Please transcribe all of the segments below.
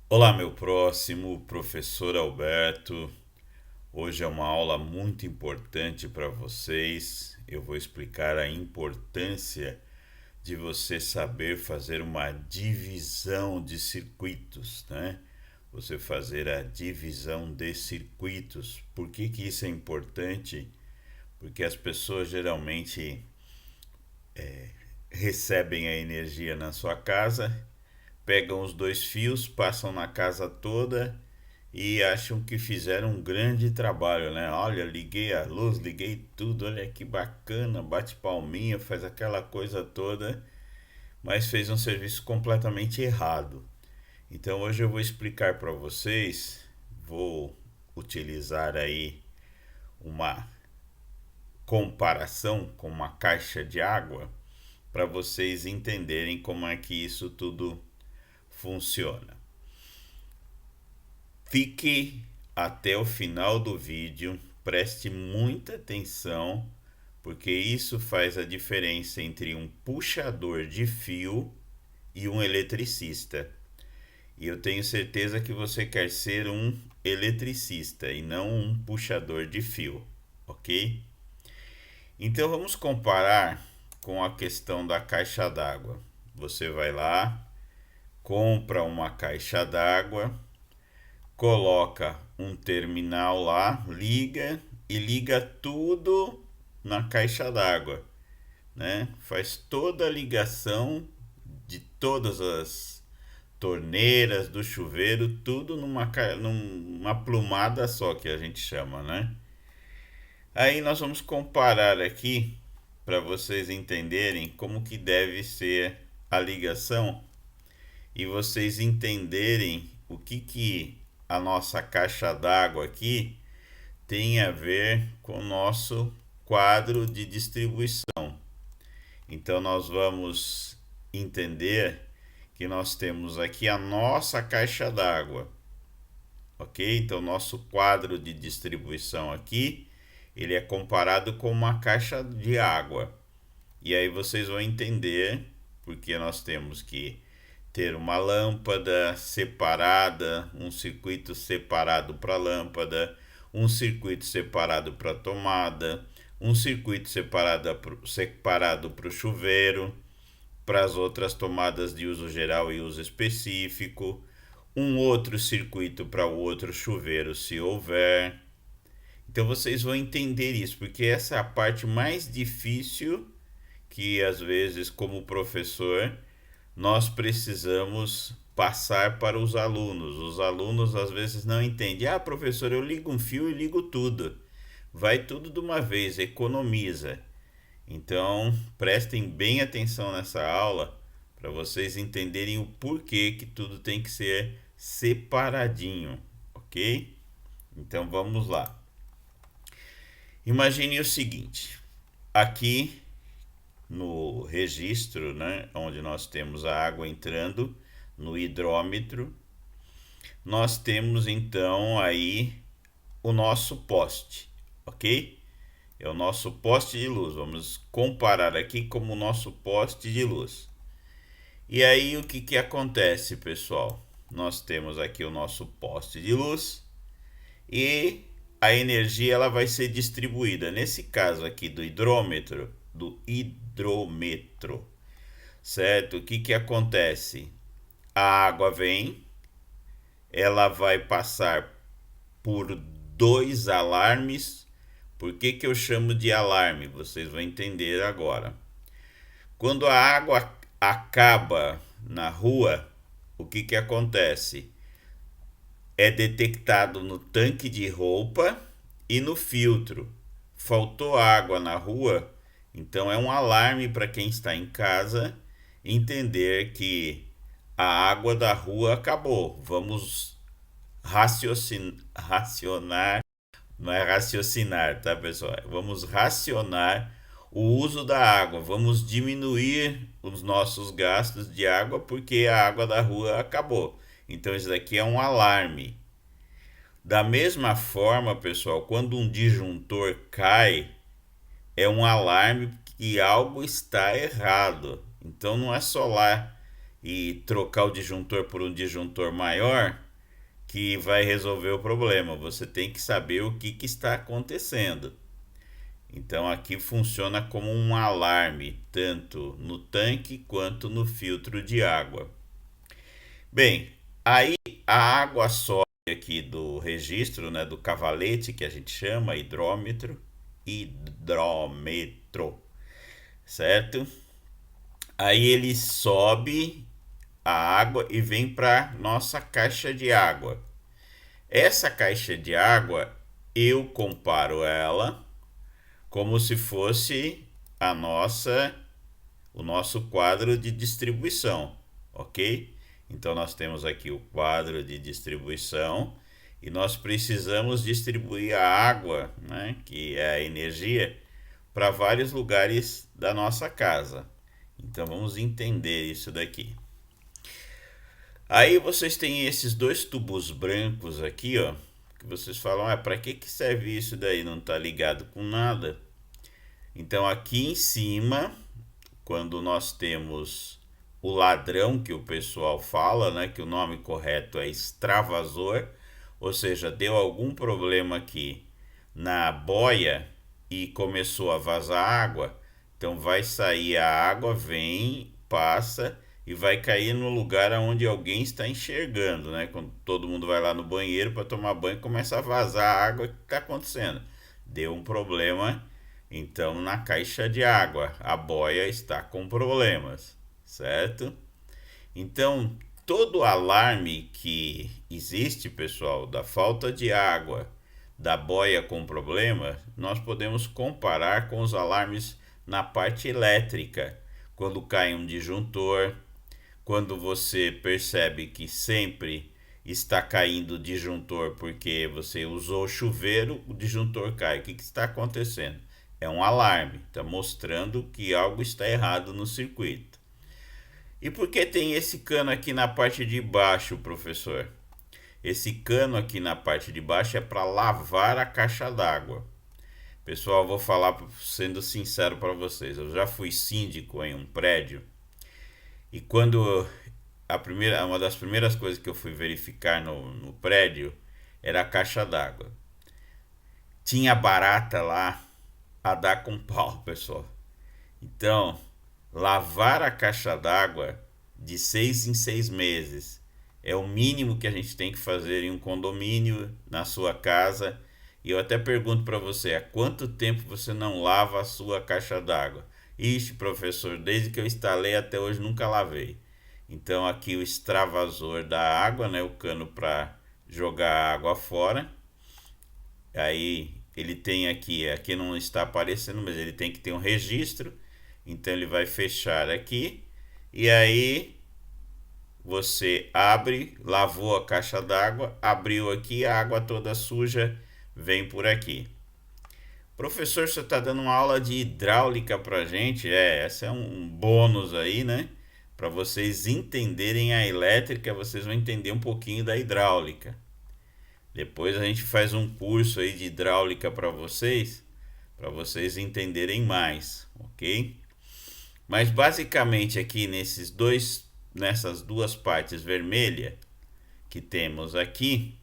Olá, meu próximo, professor Alberto. Hoje é uma aula muito importante para vocês. Eu vou explicar a importância de você saber fazer uma divisão de circuitos, né? Você fazer a divisão de circuitos. Por que que isso é importante? Porque as pessoas geralmente recebem a energia na sua casa, pegam os dois fios, passam na casa toda e acham que fizeram um grande trabalho, né? Olha, liguei a luz, liguei tudo, olha que bacana, bate palminha, faz aquela coisa toda, mas fez um serviço completamente errado. Então hoje eu vou explicar para vocês, vou utilizar aí uma comparação com uma caixa de água para vocês entenderem como é que isso tudo funciona. Fique até o final do vídeo, preste muita atenção, porque isso faz a diferença entre um puxador de fio e um eletricista. E eu tenho certeza que você quer ser um eletricista e não um puxador de fio, ok? Então vamos comparar com a questão da caixa d'água. Você vai lá, compra uma caixa d'água, coloca um terminal lá, liga e liga tudo na caixa d'água, né? Faz toda a ligação de todas as torneiras do chuveiro, tudo numa plumada só que a gente chama, né? Aí nós vamos comparar aqui para vocês entenderem como que deve ser a ligação e vocês entenderem o que a nossa caixa d'água aqui tem a ver com o nosso quadro de distribuição. Então nós vamos entender que nós temos aqui a nossa caixa d'água, ok? Então nosso quadro de distribuição aqui, ele é comparado com uma caixa de água. E aí vocês vão entender porque nós temos que ter uma lâmpada separada, um circuito separado para a lâmpada, um circuito separado para a tomada, um circuito separado para o chuveiro, para as outras tomadas de uso geral e uso específico, um outro circuito para o outro chuveiro se houver. Então vocês vão entender isso, porque essa é a parte mais difícil que às vezes como professor nós precisamos passar para os alunos. Os alunos às vezes não entendem. Ah, professor, eu ligo um fio e ligo tudo. Vai tudo de uma vez, economiza. Então, prestem bem atenção nessa aula para vocês entenderem o porquê que tudo tem que ser separadinho, ok? Então, vamos lá. Imagine o seguinte: aqui no registro, né, onde nós temos a água entrando no hidrômetro, nós temos então aí o nosso poste, ok? É o nosso poste de luz. Vamos comparar aqui como o nosso poste de luz. E aí o que acontece, pessoal? Nós temos aqui o nosso poste de luz e a energia ela vai ser distribuída. Nesse caso aqui do hidrômetro, certo? O que acontece? A água vem, ela vai passar por dois alarmes. Por que eu chamo de alarme? Vocês vão entender agora. Quando a água acaba na rua, o que acontece? É detectado no tanque de roupa e no filtro. Faltou água na rua, então é um alarme para quem está em casa entender que a água da rua acabou. Vamos racionar, não é raciocinar, tá, pessoal? Vamos racionar o uso da água. Vamos diminuir os nossos gastos de água porque a água da rua acabou. Então isso daqui é um alarme. Da mesma forma, pessoal, quando um disjuntor cai, é um alarme que algo está errado. Então não é só lá e trocar o disjuntor por um disjuntor maior que vai resolver o problema. Você tem que saber o que está acontecendo. Então aqui funciona como um alarme, tanto no tanque quanto no filtro de água. Bem, aí a água sobe aqui do registro, né, do cavalete, que a gente chama hidrômetro, certo? Aí ele sobe a água e vem para nossa caixa de água. Essa caixa de água, eu comparo ela como se fosse o nosso quadro de distribuição, ok? Então nós temos aqui o quadro de distribuição e nós precisamos distribuir a água, né, que é a energia, para vários lugares da nossa casa. Então vamos entender isso daqui. Aí vocês têm esses dois tubos brancos aqui, ó, que vocês falam, para que serve isso daí? Não está ligado com nada. Então aqui em cima, quando nós temos o ladrão, que o pessoal fala, né, que o nome correto é extravasor, ou seja, deu algum problema aqui na boia e começou a vazar água, então vai sair a água, vem, passa e vai cair no lugar onde alguém está enxergando, né? Quando todo mundo vai lá no banheiro para tomar banho, começa a vazar a água, o que está acontecendo? Deu um problema, então, na caixa de água, a boia está com problemas, certo? Então, todo alarme que existe, pessoal, da falta de água, da boia com problema, nós podemos comparar com os alarmes na parte elétrica. Quando cai um disjuntor, quando você percebe que sempre está caindo o disjuntor porque você usou o chuveiro, o disjuntor cai. O que está acontecendo? É um alarme, está mostrando que algo está errado no circuito. E por que tem esse cano aqui na parte de baixo, professor? Esse cano aqui na parte de baixo é para lavar a caixa d'água. Pessoal, vou falar sendo sincero para vocês. Eu já fui síndico em um prédio e quando uma das primeiras coisas que eu fui verificar no prédio era a caixa d'água. Tinha barata lá a dar com pau, pessoal. Então, lavar a caixa d'água de 6 em 6 meses é o mínimo que a gente tem que fazer em um condomínio, na sua casa. E eu até pergunto para você, há quanto tempo você não lava a sua caixa d'água? Ixi, professor, desde que eu instalei até hoje nunca lavei. Então aqui o extravasor da água, né, o cano para jogar a água fora. Aí ele tem aqui não está aparecendo, mas ele tem que ter um registro. Então ele vai fechar aqui e aí você abre, lavou a caixa d'água, abriu aqui, a água toda suja vem por aqui. Professor, você está dando uma aula de hidráulica pra gente? Essa é um bônus aí, né? Para vocês entenderem a elétrica, vocês vão entender um pouquinho da hidráulica. Depois a gente faz um curso aí de hidráulica para vocês entenderem mais, ok? Mas basicamente aqui nessas duas partes vermelhas que temos aqui,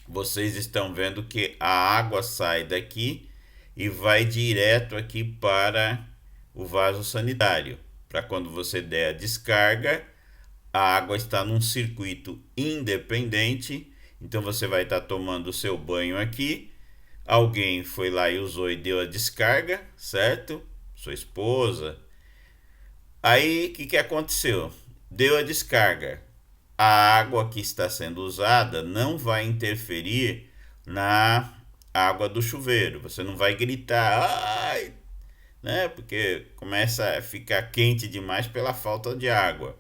vocês estão vendo que a água sai daqui e vai direto aqui para o vaso sanitário. Para quando você der a descarga, a água está num circuito independente. Então você vai estar tomando o seu banho aqui. Alguém foi lá e usou e deu a descarga, certo? Sua esposa. Aí o que aconteceu? Deu a descarga. A água que está sendo usada não vai interferir na água do chuveiro. Você não vai gritar, ai, né? Porque começa a ficar quente demais pela falta de água.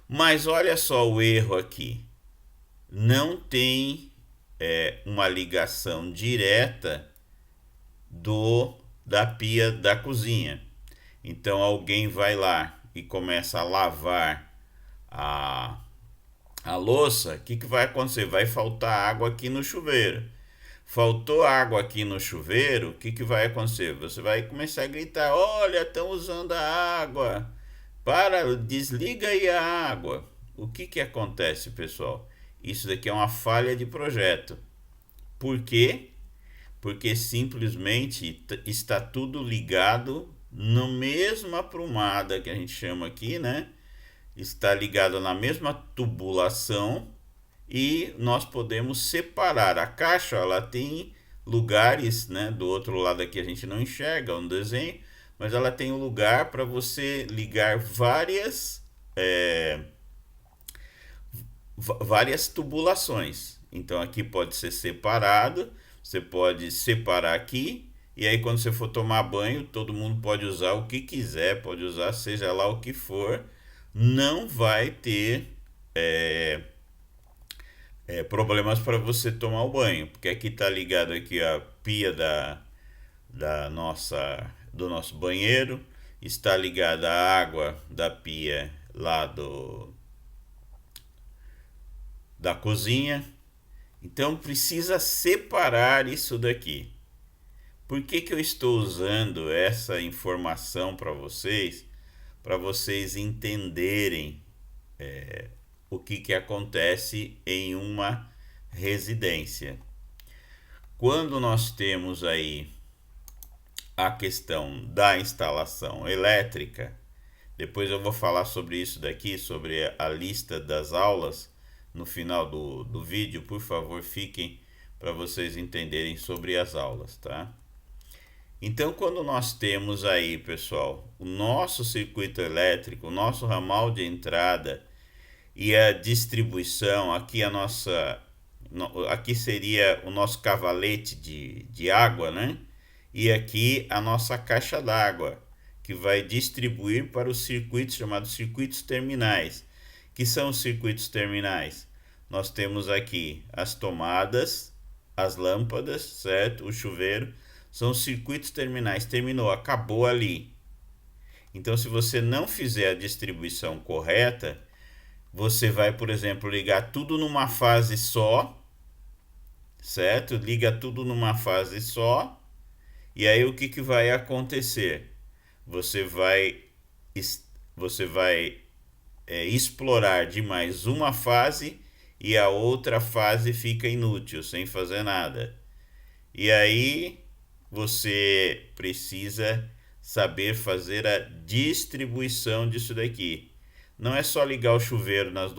Mas olha só o erro aqui. Não tem uma ligação direta da pia da cozinha. Então alguém vai lá e começa a lavar a louça, o que vai acontecer? Vai faltar água aqui no chuveiro. Faltou água aqui no chuveiro, o que vai acontecer? Você vai começar a gritar, olha, estão usando a água, Desliga aí a água. O que que acontece, pessoal? Isso daqui é uma falha de projeto. Por quê? Porque simplesmente está tudo ligado na mesma aprumada que a gente chama aqui, né? Está ligado na mesma tubulação e nós podemos separar. A caixa, ela tem lugares, né? Do outro lado aqui a gente não enxerga no desenho, mas ela tem um lugar para você ligar várias tubulações. Então aqui pode ser separado, você pode separar aqui, e aí quando você for tomar banho, todo mundo pode usar o que quiser, pode usar seja lá o que for, não vai ter problemas para você tomar o banho, porque aqui está ligado aqui a pia do nosso banheiro, está ligada a água da pia lá da cozinha. Então precisa separar isso daqui. Por que que eu estou usando essa informação para vocês? Para vocês entenderem o que que acontece em uma residência. Quando nós temos aí a questão da instalação elétrica, depois eu vou falar sobre isso daqui, sobre a lista das aulas no final do vídeo. Por favor, fiquem para vocês entenderem sobre as aulas, tá? Então, quando nós temos aí, pessoal, o nosso circuito elétrico, o nosso ramal de entrada e a distribuição, aqui seria o nosso cavalete de água, né? E aqui a nossa caixa d'água, que vai distribuir para os circuitos chamados circuitos terminais. Que são os circuitos terminais? Nós temos aqui as tomadas, as lâmpadas, certo? O chuveiro, são os circuitos terminais. Terminou, acabou ali. Então, se você não fizer a distribuição correta, você vai, por exemplo, ligar tudo numa fase só, certo? Liga tudo numa fase só, e aí o que que vai acontecer? Você vai explorar demais uma fase e a outra fase fica inútil, sem fazer nada. E aí você precisa saber fazer a distribuição disso daqui. Não é só ligar o chuveiro nas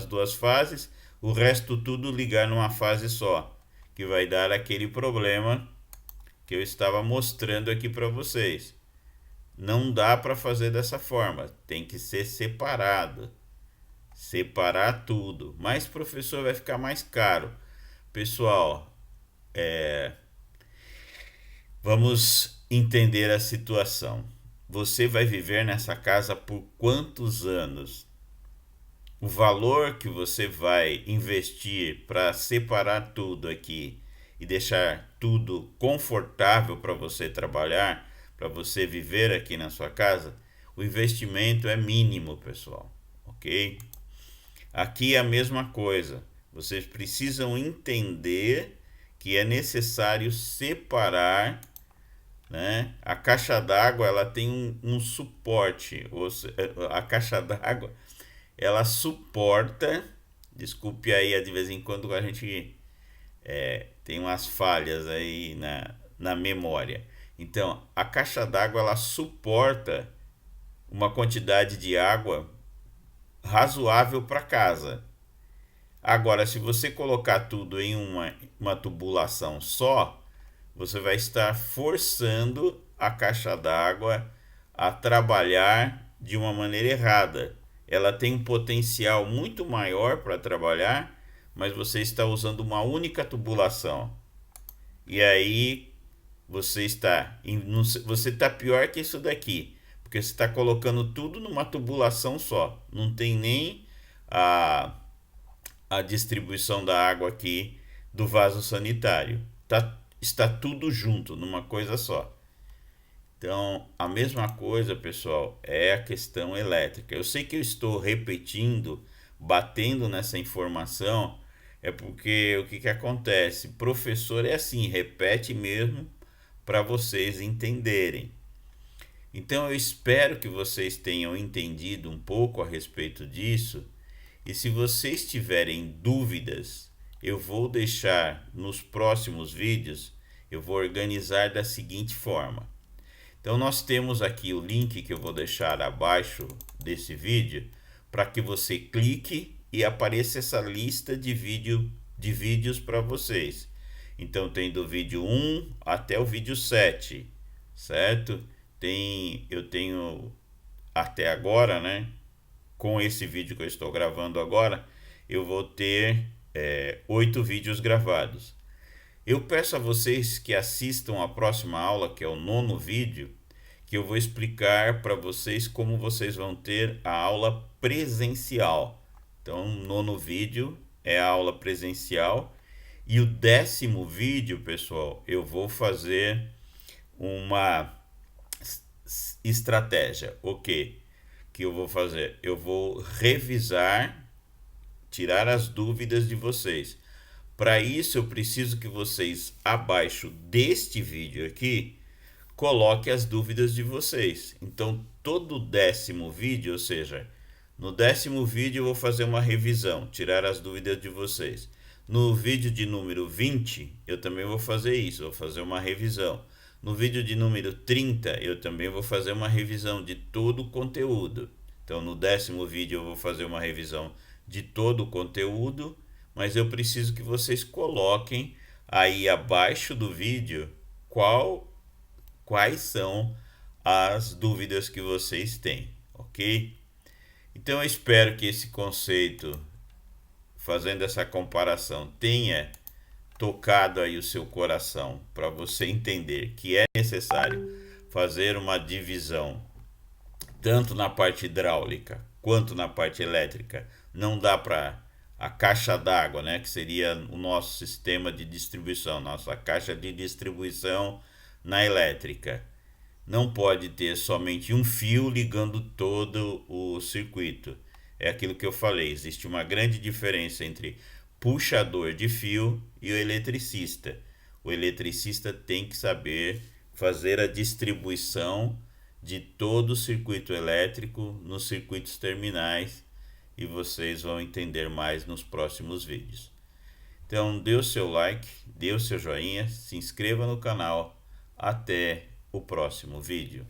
duas fases, o resto tudo ligar numa fase só, que vai dar aquele problema que eu estava mostrando aqui para vocês. Não dá para fazer dessa forma, tem que ser separado. Separar tudo. Mas, professor, vai ficar mais caro. Pessoal, vamos entender a situação. Você vai viver nessa casa por quantos anos? O valor que você vai investir para separar tudo aqui e deixar tudo confortável para você trabalhar, para você viver aqui na sua casa, o investimento é mínimo, pessoal, ok? Aqui é a mesma coisa. Vocês precisam entender que é necessário separar, né? A caixa d'água, ela tem um suporte. A caixa d'água, ela suporta. Desculpe aí, de vez em quando a gente tem umas falhas aí na memória. Então, a caixa d'água, ela suporta uma quantidade de água razoável para casa. Agora, se você colocar tudo em uma tubulação só, você vai estar forçando a caixa d'água a trabalhar de uma maneira errada. Ela tem um potencial muito maior para trabalhar, mas você está usando uma única tubulação. E aí você está pior que isso daqui, porque você está colocando tudo numa tubulação só. Não tem nem a distribuição da água aqui do vaso sanitário. Está tudo junto, numa coisa só. Então, a mesma coisa, pessoal, é a questão elétrica. Eu sei que eu estou repetindo, batendo nessa informação, é porque o que acontece? Professor é assim, repete mesmo para vocês entenderem. Então eu espero que vocês tenham entendido um pouco a respeito disso. E se vocês tiverem dúvidas, eu vou deixar nos próximos vídeos, eu vou organizar da seguinte forma. Então nós temos aqui o link que eu vou deixar abaixo desse vídeo, para que você clique e apareça essa lista de vídeos para vocês. Então tem do vídeo 1 até o vídeo 7, certo? Eu tenho até agora, né? Com esse vídeo que eu estou gravando agora, eu vou ter 8 vídeos gravados. Eu peço a vocês que assistam a próxima aula, que é o 9º vídeo, que eu vou explicar para vocês como vocês vão ter a aula presencial. Então, o 9º vídeo é a aula presencial. E o 10º vídeo, pessoal, eu vou fazer uma estratégia. O que eu vou fazer? Eu vou revisar, tirar as dúvidas de vocês. Para isso, eu preciso que vocês, abaixo deste vídeo aqui, coloquem as dúvidas de vocês. Então, todo 10º vídeo, ou seja, no 10º vídeo eu vou fazer uma revisão, tirar as dúvidas de vocês. No vídeo de número 20, eu também vou fazer isso, vou fazer uma revisão. No vídeo de número 30, eu também vou fazer uma revisão de todo o conteúdo. Então, no 10º vídeo eu vou fazer uma revisão de todo o conteúdo, mas eu preciso que vocês coloquem aí abaixo do vídeo quais são as dúvidas que vocês têm, ok? Então eu espero que esse conceito, fazendo essa comparação, tenha tocado aí o seu coração para você entender que é necessário fazer uma divisão tanto na parte hidráulica quanto na parte elétrica. Não dá para a caixa d'água, né, que seria o nosso sistema de distribuição, nossa caixa de distribuição na elétrica. Não pode ter somente um fio ligando todo o circuito. É aquilo que eu falei, existe uma grande diferença entre puxador de fio e o eletricista. O eletricista tem que saber fazer a distribuição de todo o circuito elétrico nos circuitos terminais, e vocês vão entender mais nos próximos vídeos. Então, dê o seu like, dê o seu joinha, se inscreva no canal. Até o próximo vídeo.